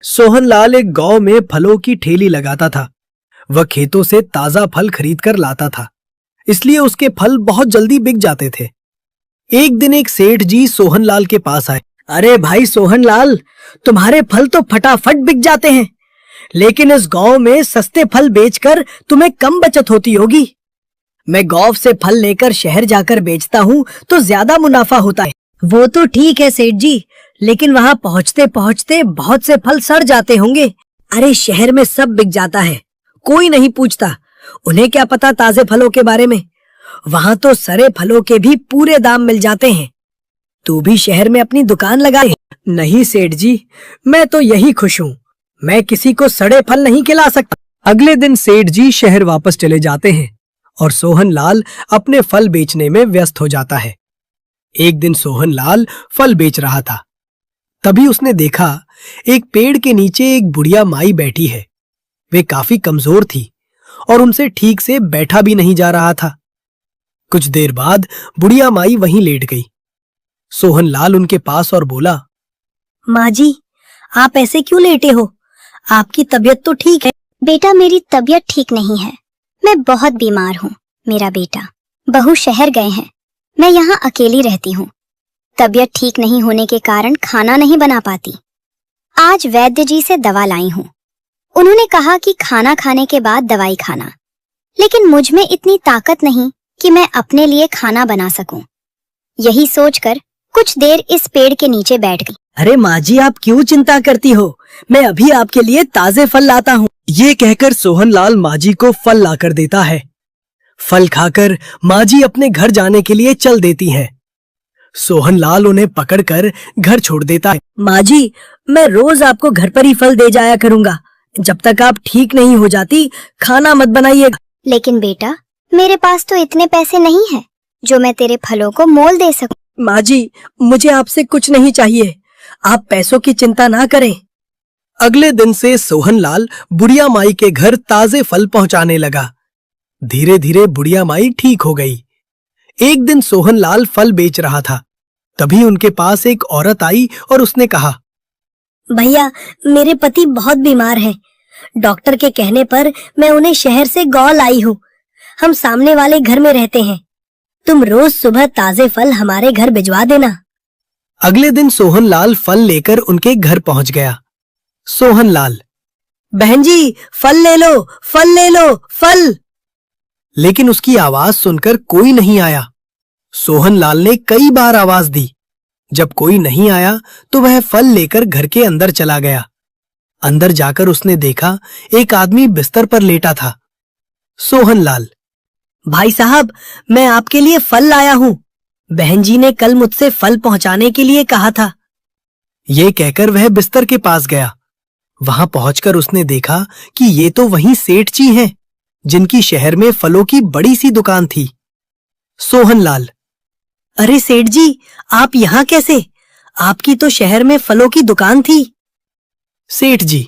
सोहनलाल एक गांव में फलों की ठेली लगाता था। वह खेतों से ताजा फल खरीद कर लाता था, इसलिए उसके फल बहुत जल्दी बिक जाते थे। एक दिन एक सेठ जी सोहनलाल के पास आए। अरे भाई सोहनलाल, तुम्हारे फल तो फटाफट बिक जाते हैं, लेकिन इस गांव में सस्ते फल बेचकर तुम्हें कम बचत होती होगी। मैं गांव से फल लेकर शहर जाकर बेचता हूँ तो ज्यादा मुनाफा होता है। वो तो ठीक है सेठ जी, लेकिन वहाँ पहुँचते पहुँचते बहुत से फल सड़ जाते होंगे। अरे शहर में सब बिक जाता है, कोई नहीं पूछता। उन्हें क्या पता ताजे फलों के बारे में। वहाँ तो सड़े फलों के भी पूरे दाम मिल जाते हैं। तू भी शहर में अपनी दुकान लगाए। नहीं सेठ जी, मैं तो यही खुश हूँ। मैं किसी को सड़े फल नहीं खिला सकता। अगले दिन सेठ जी शहर वापस चले जाते हैं और सोहनलाल अपने फल बेचने में व्यस्त हो जाता है। एक दिन सोहनलाल फल बेच रहा था, तभी उसने देखा एक पेड़ के नीचे एक बुढ़िया माई बैठी है। वे काफी कमजोर थी और उनसे ठीक से बैठा भी नहीं जा रहा था। कुछ देर बाद बुढ़िया माई वहीं लेट गई। सोहनलाल उनके पास और बोला, माँ जी, आप ऐसे क्यों लेटे हो? आपकी तबीयत तो ठीक है? बेटा, मेरी तबीयत ठीक नहीं है। मैं बहुत बीमार हूँ। मेरा बेटा बहू शहर गए हैं, मैं यहाँ अकेली रहती हूँ। तबीयत ठीक नहीं होने के कारण खाना नहीं बना पाती। आज वैद्य जी से दवा लाई हूँ। उन्होंने कहा कि खाना खाने के बाद दवाई खाना, लेकिन मुझ में इतनी ताकत नहीं कि मैं अपने लिए खाना बना सकूं। यही सोचकर कुछ देर इस पेड़ के नीचे बैठ गई। अरे माँ जी, आप क्यों चिंता करती हो? मैं अभी आपके लिए ताजे फल लाता हूँ। ये कहकर सोहनलाल माँ जी को फल लाकर देता है। फल खाकर माँ जी अपने घर जाने के लिए चल देती हैं। सोहनलाल उन्हें पकड़कर घर छोड़ देता है। माँ जी, मैं रोज आपको घर पर ही फल दे जाया करूँगा। जब तक आप ठीक नहीं हो जाती, खाना मत बनाइएगा। लेकिन बेटा, मेरे पास तो इतने पैसे नहीं है जो मैं तेरे फलों को मोल दे सकूं। माँ जी, मुझे आपसे कुछ नहीं चाहिए। आप पैसों की चिंता ना करें। अगले दिन से सोहनलाल बुढ़िया माई के घर ताजे फल पहुंचाने लगा। धीरे धीरे बुढ़िया माई ठीक हो गई। एक दिन सोहनलाल फल बेच रहा था, तभी उनके पास एक औरत आई और उसने कहा, भैया, मेरे पति बहुत बीमार हैं। डॉक्टर के कहने पर मैं उन्हें शहर से गांव लाई हूँ। हम सामने वाले घर में रहते हैं। तुम रोज सुबह ताजे फल हमारे घर भिजवा देना। अगले दिन सोहनलाल फल लेकर उनके घर पहुंच गया। सोहनलाल, बहन जी, फल ले लो, फल ले लो, फल। लेकिन उसकी आवाज सुनकर कोई नहीं आया। सोहनलाल ने कई बार आवाज दी। जब कोई नहीं आया तो वह फल लेकर घर के अंदर चला गया। अंदर जाकर उसने देखा एक आदमी बिस्तर पर लेटा था। सोहनलाल, भाई साहब, मैं आपके लिए फल लाया हूँ। बहन जी ने कल मुझसे फल पहुंचाने के लिए कहा था। ये कहकर वह बिस्तर के पास गया। वहां पहुंचकर उसने देखा कि ये तो वही सेठ जी हैं, जिनकी शहर में फलों की बड़ी सी दुकान थी। सोहनलाल, अरे सेठ जी, आप यहाँ कैसे? आपकी तो शहर में फलों की दुकान थी। सेठ जी,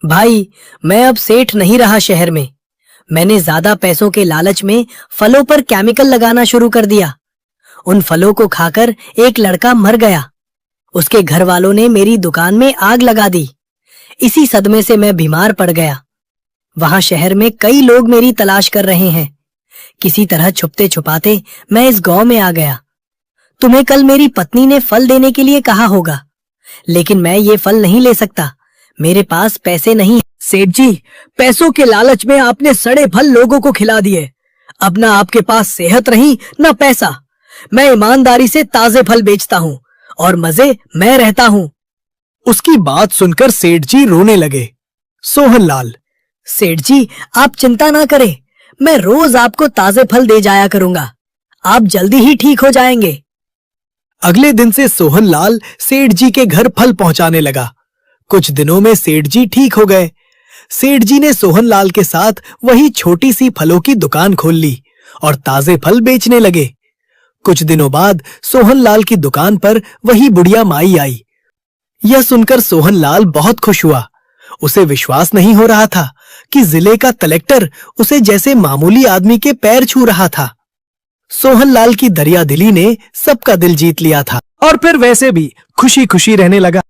भाई, मैं अब सेठ नहीं रहा शहर में। मैंने ज्यादा पैसों के लालच में फलों पर केमिकल लगाना शुरू कर दिया। उन फलों को खाकर एक लड़का मर गया। उसके घर वालों ने मेरी दुकान में आग लगा दी। इसी सदमे से मैं बीमार पड़ गया। वहां शहर में कई लोग मेरी तलाश कर रहे हैं। किसी तरह छुपते छुपाते मैं इस गांव में आ गया। तुम्हें कल मेरी पत्नी ने फल देने के लिए कहा होगा, लेकिन मैं ये फल नहीं ले सकता। मेरे पास पैसे नहीं। सेठ जी, पैसों के लालच में आपने सड़े फल लोगों को खिला दिए। अब ना आपके पास सेहत रही ना पैसा। मैं ईमानदारी से ताजे फल बेचता हूँ और मजे मैं रहता हूँ। उसकी बात सुनकर सेठ जी रोने लगे। सोहनलाल, सेठ जी, आप चिंता ना करें। मैं रोज आपको ताजे फल दे जाया करूंगा। आप जल्दी ही ठीक हो जाएंगे। अगले दिन से सोहनलाल सेठ जी के घर फल पहुंचाने लगा। कुछ दिनों में सेठ जी ठीक हो गए। सेठ जी ने सोहनलाल के साथ वही छोटी सी फलों की दुकान खोल ली और ताजे फल बेचने लगे। कुछ दिनों बाद सोहनलाल की दुकान पर वही बुढ़िया माई आई। यह सुनकर सोहनलाल बहुत खुश हुआ। उसे विश्वास नहीं हो रहा था कि जिले का कलेक्टर उसे जैसे मामूली आदमी के पैर छू रहा था। सोहनलाल की दरियादिली ने सबका दिल जीत लिया था और फिर वैसे भी खुशी खुशी रहने लगा।